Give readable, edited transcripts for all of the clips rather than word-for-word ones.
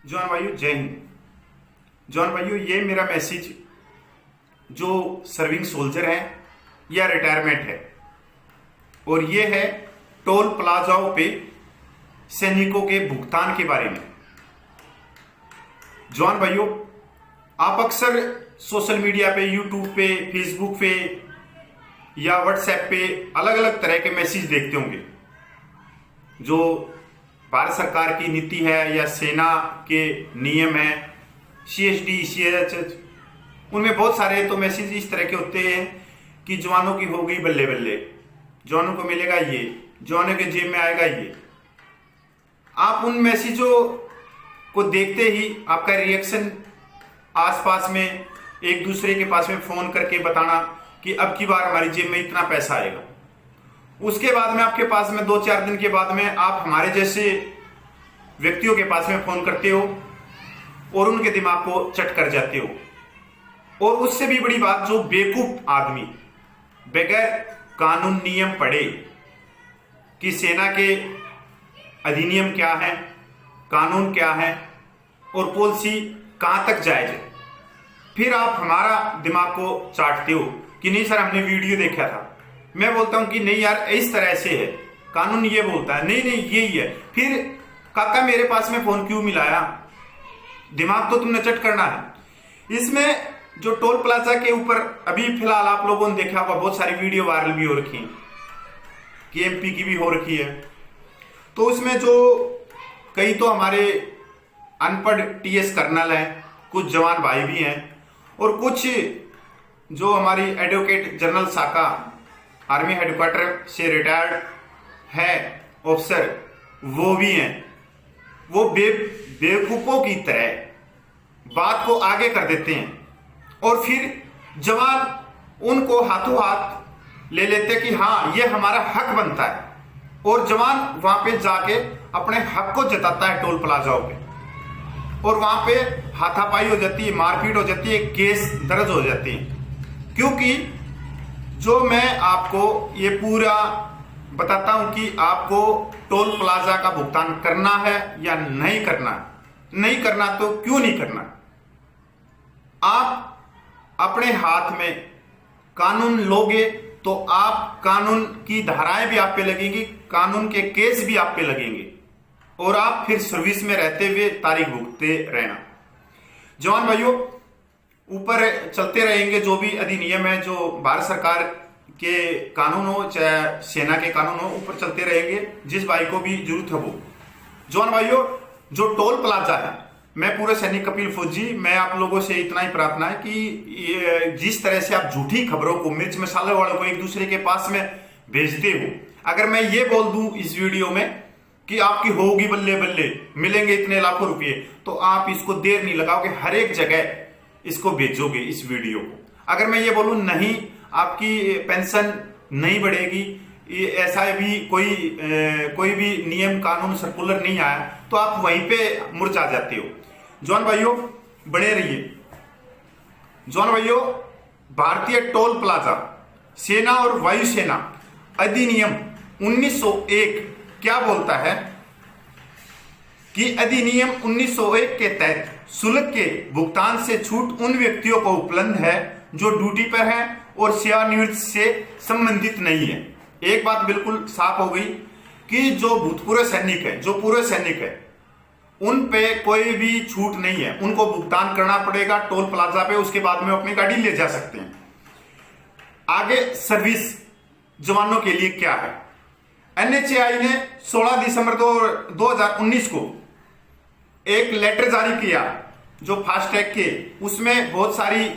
John भाइयों, जय Hind. John भाइयों, ये मेरा मैसेज जो सर्विंग सोल्जर है या रिटायरमेंट है, और ये है टोल प्लाजाओं पे सैनिकों के भुगतान के बारे में। जॉन भाइयों, आप अक्सर सोशल मीडिया पे, यूट्यूब पे, फेसबुक पे या व्हाट्सएप पे अलग अलग तरह के मैसेज देखते होंगे जो भारत सरकार की नीति है या सेना के नियम है, CSD, CHH, उनमें बहुत सारे तो मैसेज इस तरह के होते हैं कि जवानों की हो गई बल्ले बल्ले, जवानों को मिलेगा ये, जवानों के जेब में आएगा ये। आप उन मैसेजों को देखते ही आपका रिएक्शन आसपास में एक दूसरे के पास में फोन करके बताना कि अब की बार हमारी जेब में इतना पैसा आएगा। उसके बाद में आपके पास में 2-4 दिन के बाद में आप हमारे जैसे व्यक्तियों के पास में फोन करते हो और उनके दिमाग को चट कर जाते हो। और उससे भी बड़ी बात, जो बेवकूफ आदमी बगैर कानून नियम पढ़े कि सेना के अधिनियम क्या है, कानून क्या है और पॉलिसी कहां तक जायज है, फिर आप हमारा दिमाग को चाटते हो कि नहीं सर, हमने वीडियो देखा था। मैं बोलता हूं कि नहीं यार, इस तरह से है, कानून ये बोलता है, नहीं नहीं यही है। फिर काका मेरे पास में फोन क्यों मिलाया? दिमाग तो तुमने चट करना है। इसमें जो टोल प्लाजा के ऊपर अभी फिलहाल आप लोगों ने देखा होगा, बहुत सारी वीडियो वायरल भी हो रखी है, KMP की भी हो रखी है। तो उसमें जो कई तो हमारे अनपढ़ TS कर्नल हैं, कुछ जवान भाई भी हैं, और कुछ जो हमारी एडवोकेट जनरल शाखा आर्मी हेडक्वार्टर से रिटायर्ड है ऑफिसर, वो भी हैं। वो बेवकूफों की तरह बात को आगे कर देते हैं और फिर जवान उनको हाथों हाथ ले लेते कि हाँ ये हमारा हक बनता है, और जवान वहां पे जाके अपने हक को जताता है टोल प्लाजाओं पे, और वहां पे हाथापाई हो जाती है, मारपीट हो जाती है, केस दर्ज हो जाती है। क्योंकि जो मैं आपको ये पूरा बताता हूं कि आपको टोल प्लाजा का भुगतान करना है या नहीं करना। नहीं करना तो क्यों नहीं करना? आप अपने हाथ में कानून लोगे तो आप कानून की धाराएं भी आप पे लगेंगी, कानून के केस भी आप पे लगेंगे, और आप फिर सर्विस में रहते हुए तारीख भुगतते रहना। जवान भाइयों, ऊपर चलते रहेंगे जो भी अधिनियम है, जो भारत सरकार के कानून हो चाहे सेना के कानून हो, ऊपर चलते रहेंगे जिस भाई को भी जरूरत है वो। जवान भाइयों, जो टोल प्लाजा है, मैं पूरे सैनिक कपिल फौजी, मैं आप लोगों से इतना ही प्रार्थना है कि जिस तरह से आप झूठी खबरों को, मिर्च मसाले वालों को एक दूसरे के पास में भेजते हो, अगर मैं ये बोल दूं इस वीडियो में कि आपकी होगी बल्ले बल्ले, मिलेंगे इतने लाखों रुपए, तो आप इसको देर नहीं लगाओगे, हर एक जगह इसको भेजोगे इस वीडियो को। अगर मैं ये बोलूं नहीं आपकी पेंशन नहीं बढ़ेगी, ऐसा भी कोई भी नियम कानून सर्कुलर नहीं आया, तो आप वहीं पे मुरझा जाते हो। जवान भाइयों, बने रहिए। जवान भाइयों, भारतीय टोल प्लाजा सेना और वायुसेना अधिनियम 1901 क्या बोलता है कि अधिनियम 1901 के तहत शुल्क के भुगतान से छूट उन व्यक्तियों को उपलब्ध है जो ड्यूटी पर हैं और सेवानिवृत्ति से संबंधित नहीं है। एक बात बिल्कुल साफ हो गई कि जो भूतपूर्व सैनिक है, जो पूर्व सैनिक है, उन पे कोई भी छूट नहीं है, उनको भुगतान करना पड़ेगा टोल प्लाजा पे, उसके बाद में अपनी गाड़ी ले जा सकते हैं। आगे सर्विस जवानों के लिए क्या है? NHAI ने 16 दिसंबर 2019 को एक लेटर जारी किया जो फास्टैग के, उसमें बहुत सारी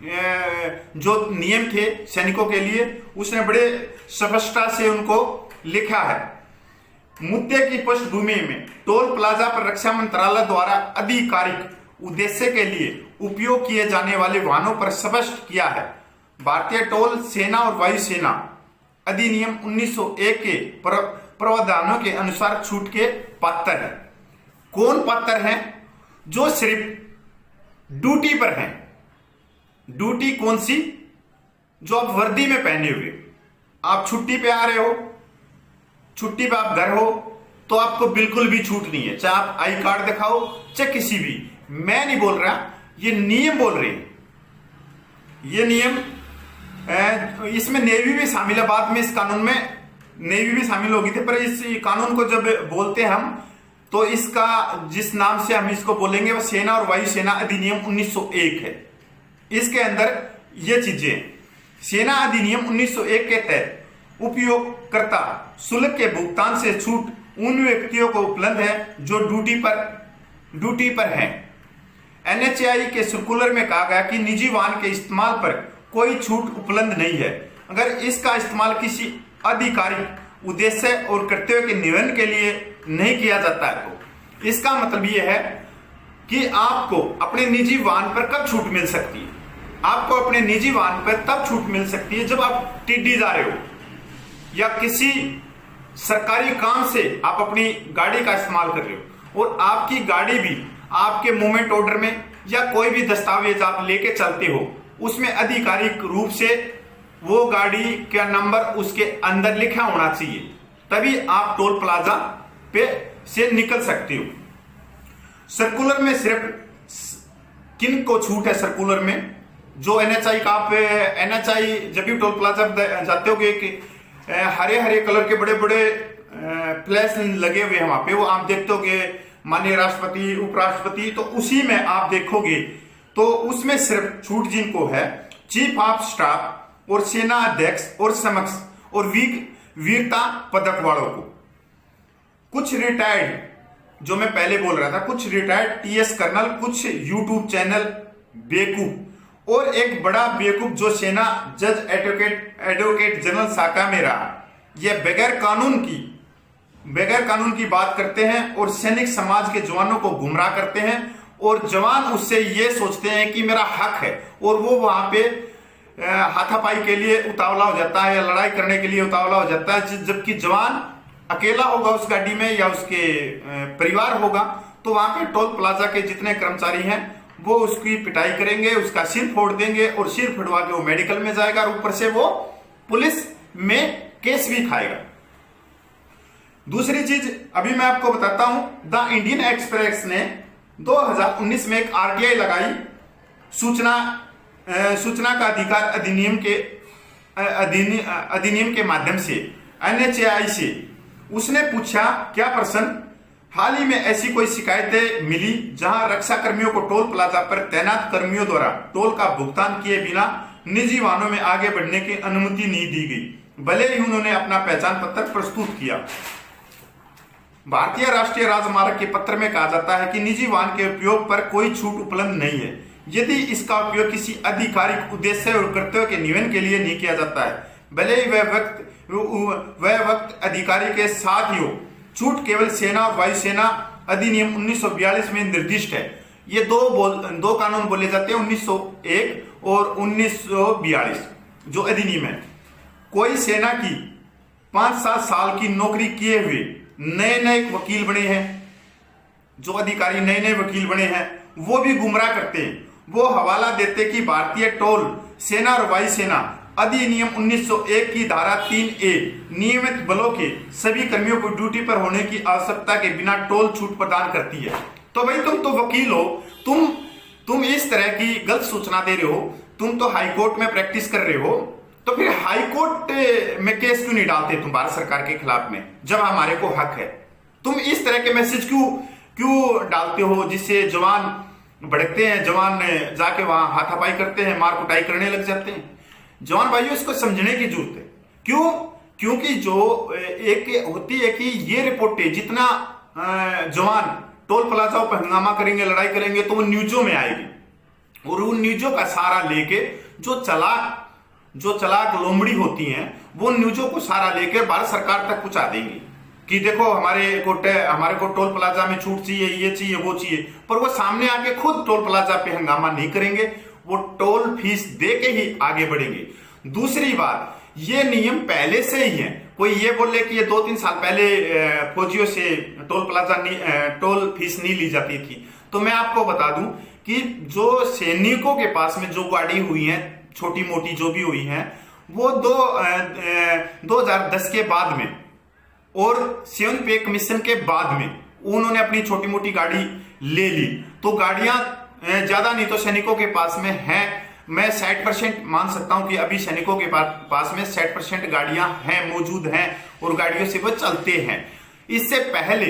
जो नियम थे सैनिकों के लिए, उसने बड़े स्पष्टता से उनको लिखा है। मुद्दे की पृष्ठभूमि में टोल प्लाजा पर रक्षा मंत्रालय द्वारा आधिकारिक उद्देश्य के लिए उपयोग किए जाने वाले वाहनों पर स्पष्ट किया है। भारतीय टोल सेना और वायुसेना अधिनियम 1901 के प्रावधानों के अनुसार छूट के पात्र है। कौन पात्र हैं? जो सिर्फ ड्यूटी पर हैं। ड्यूटी कौन सी? जो आप वर्दी में पहने हुए, आप छुट्टी पे आ रहे हो, छुट्टी पे आप घर हो, तो आपको बिल्कुल भी छूट नहीं है, चाहे आप आई कार्ड दिखाओ चाहे किसी भी। मैं नहीं बोल रहा, ये नियम बोल रहे हैं, ये नियम। इसमें नेवी भी शामिल है, बाद में इस कानून में नेवी भी शामिल होगी थी, पर इस कानून को जब बोलते हैं हम तो इसका जिस नाम से हम इसको बोलेंगे वो सेना और वायुसेना अधिनियम 1901 है। इसके अंदर ये चीजें, सेना अधिनियम 1901 के तहत उपयोगकर्ता शुल्क के भुगतान से छूट उन व्यक्तियों को उपलब्ध है जो ड्यूटी पर हैं। एनएचएआई के सर्कुलर में कहा गया कि निजी वाहन के इस्तेमाल पर कोई छूट उपलब्ध नहीं है अगर इसका इस्तेमाल किसी आधिकारिक उद्देश्य और कर्तव्य के निवर्हन के लिए नहीं किया जाता है। तो इसका मतलब यह है कि आपको अपने निजी वाहन पर कब छूट मिल सकती है। आपको अपने निजी वाहन पर तब छूट मिल सकती है जब आप टिड्डी जा रहे हो या किसी सरकारी काम से आप अपनी गाड़ी का इस्तेमाल कर रहे हो और आपकी गाड़ी भी आपके मूवमेंट ऑर्डर में या कोई भी दस्तावेज आप लेके चलते हो, उसमें आधिकारिक रूप से वो गाड़ी का नंबर उसके अंदर लिखा होना चाहिए, तभी आप टोल प्लाजा पे से निकल सकते हो। सर्कुलर में सिर्फ किन को छूट है? सर्कुलर में जो एनएचआई का आप एनएचआई जब भी टोल प्लाजा जाते होगे कि हरे हरे कलर के बड़े बड़े फ्लैश लगे हुए हैं वहां पे, वो आप देखते होगे माननीय राष्ट्रपति उपराष्ट्रपति, तो उसी में आप देखोगे तो उसमें सिर्फ छूट जिनको है चीफ ऑफ स्टाफ और सेना अध्यक्ष और समक्ष और वीरता पदक वालों को। कुछ रिटायर्ड, जो मैं पहले बोल रहा था, कुछ रिटायर्ड टीएस कर्नल, कुछ यूट्यूब चैनल बेवकूफ और एक बड़ा बेवकूफ जो सेना जज एडवोकेट जनरल शाखा में रहा, यह बगैर कानून की बात करते हैं और सैनिक समाज के जवानों को गुमराह करते हैं और जवान उससे ये सोचते हैं कि मेरा हक है और वो वहां पे हाथापाई के लिए उतावला हो जाता है या लड़ाई करने के लिए उतावला हो जाता है, जबकि जवान अकेला होगा उस गाड़ी में या उसके परिवार होगा तो वहां पे टोल प्लाजा के जितने कर्मचारी हैं वो उसकी पिटाई करेंगे, उसका सिर फोड़ देंगे और सिर फोड़वा के वो मेडिकल में जाएगा और ऊपर से वो पुलिस में केस भी खाएगा। दूसरी चीज अभी मैं आपको बताता हूं, द इंडियन एक्सप्रेस ने 2019 में एक आरटीआई लगाई सूचना का अधिकार अधिनियम के माध्यम से एनएचएआई से। उसने पूछा क्या प्रश्न, हाल ही में ऐसी कोई शिकायतें मिली जहां रक्षा कर्मियों को टोल प्लाजा पर तैनात कर्मियों द्वारा टोल का भुगतान किए बिना निजी वाहनों में आगे बढ़ने की अनुमति नहीं दी गई, भले ही उन्होंने अपना पहचान पत्र प्रस्तुत किया। भारतीय राष्ट्रीय राजमार्ग के पत्र में कहा जाता है कि निजी वाहन के उपयोग पर कोई छूट उपलब्ध नहीं है यदि इसका उपयोग किसी आधिकारिक उद्देश्य और कर्तव्य के निवर्हन के लिए नहीं किया जाता है, भले ही वह वक्त अधिकारी के साथ ही हो। छूट केवल सेना और वायुसेना अधिनियम 1942 में निर्दिष्ट है। ये दो कानून बोले जाते हैं, 1901 और 1942 जो अधिनियम है। कोई सेना की 5-7 साल की नौकरी किए हुए नए वकील बने हैं, जो अधिकारी नए वकील बने हैं वो भी गुमराह करते हैं। वो हवाला देते कि भारतीय टोल सेना और वायुसेना अधिनियम 1901 की धारा 3A नियमित बलों के सभी कर्मियों को ड्यूटी पर होने की आवश्यकता के बिना टोल छूट प्रदान करती है। तो भाई तुम तो वकील हो, तुम इस तरह की गलत सूचना दे रहे हो, तुम तो हाईकोर्ट में प्रैक्टिस कर रहे हो, तो फिर हाईकोर्ट में केस क्यों नहीं डालते तुम भारत सरकार के खिलाफ में जब हमारे को हक है? तुम इस तरह के मैसेज क्यों डालते हो जिससे जवान भड़कते हैं, जवान जाके वहां हाथापाई करते हैं, मार कुटाई करने लग जाते हैं। जवान भाइयों इसको समझने की जरूरत है। क्यों? क्योंकि जो एक होती है कि ये रिपोर्टें जितना जवान टोल प्लाजाओं पर हंगामा करेंगे, लड़ाई करेंगे, तो वो न्यूजों में आएगी और उन न्यूजों का सहारा लेके जो चलाक लोमड़ी होती हैं वो न्यूजों को सहारा लेकर भारत सरकार तक पहुंचा देंगी कि देखो हमारे को टोल प्लाजा में छूट चाहिए, ये चाहिए, वो चाहिए, पर वो सामने आके खुद टोल प्लाजा पे हंगामा नहीं करेंगे, वो टोल फीस दे के ही आगे बढ़ेंगे। दूसरी बात, ये नियम पहले से ही है। कोई ये बोले कि ये 2-3 साल पहले फौजियों से टोल फीस नहीं ली जाती थी, तो मैं आपको बता दूं कि जो सैनिकों के पास में जो गाड़ी हुई है, छोटी मोटी जो भी हुई है, वो 2010 के बाद में और 7 पे कमीशन के बाद में उन्होंने अपनी छोटी मोटी गाड़ी ले ली। तो गाड़ियां ज्यादा नहीं तो सैनिकों के पास में है, मैं 60% मान सकता हूं कि अभी सैनिकों के पास में 60% गाड़ियां हैं, मौजूद हैं और गाड़ियों से वो चलते हैं। इससे पहले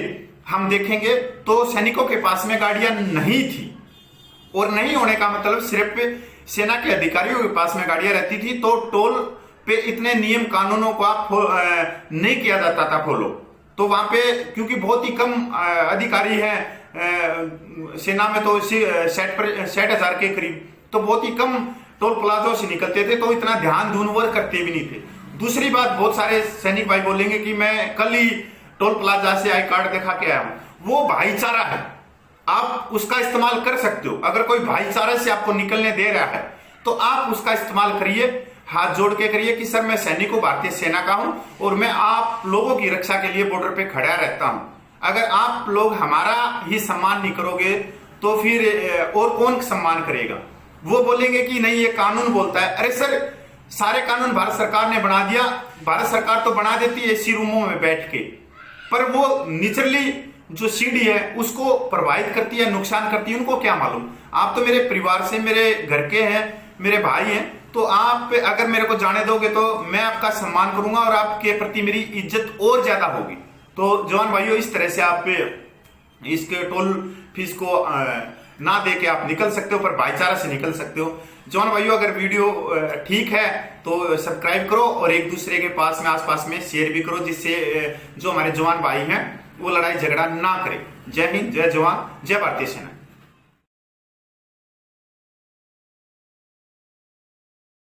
हम देखेंगे तो सैनिकों के पास में गाड़ियां नहीं थी, और नहीं होने का मतलब सिर्फ सेना के अधिकारियों के पास में गाड़ियां रहती थी, तो टोल पे इतने नियम कानूनों का नहीं किया जाता था फॉलो। तो वहां पे क्योंकि बहुत ही कम अधिकारी हैं सेना में, तो 60,000 के करीब, तो बहुत ही कम टोल प्लाजों से निकलते थे, तो इतना ध्यान धूनवर करते भी नहीं थे। दूसरी बात, बहुत सारे सैनिक भाई बोलेंगे कि मैं कल ही टोल प्लाजा से आई कार्ड दिखा के आया हूं। वो भाईचारा है, आप उसका इस्तेमाल कर सकते हो। अगर कोई भाईचारा से आपको निकलने दे रहा है तो आप उसका इस्तेमाल करिए, हाथ जोड़ के करिए कि सर मैं सैनिक हूं, भारतीय सेना का हूं और मैं आप लोगों की रक्षा के लिए बॉर्डर पे खड़ा रहता हूं। अगर आप लोग हमारा ही सम्मान नहीं करोगे तो फिर और कौन सम्मान करेगा? वो बोलेंगे कि नहीं ये कानून बोलता है। अरे सर, सारे कानून भारत सरकार ने बना दिया। भारत सरकार तो बना देती है एसी रूमों में बैठ के, पर वो निचली जो सीढ़ी है उसको प्रभावित करती है, नुकसान करती है, उनको क्या मालूम? आप तो मेरे परिवार से, मेरे घर के हैं, मेरे भाई हैं, तो आप अगर मेरे को जाने दोगे तो मैं आपका सम्मान करूंगा और आपके प्रति मेरी इज्जत और ज्यादा होगी। तो जवान भाइयों, इस तरह से आप इसके टोल फीस को ना दे के आप निकल सकते हो, पर भाईचारा से निकल सकते हो। जवान भाइयों, अगर वीडियो ठीक है तो सब्सक्राइब करो और एक दूसरे के पास में, आसपास में शेयर भी करो, जिससे जो हमारे जवान भाई हैं वो लड़ाई झगड़ा ना करें। जय हिंद, जय जवान, जय भारतीय सेना।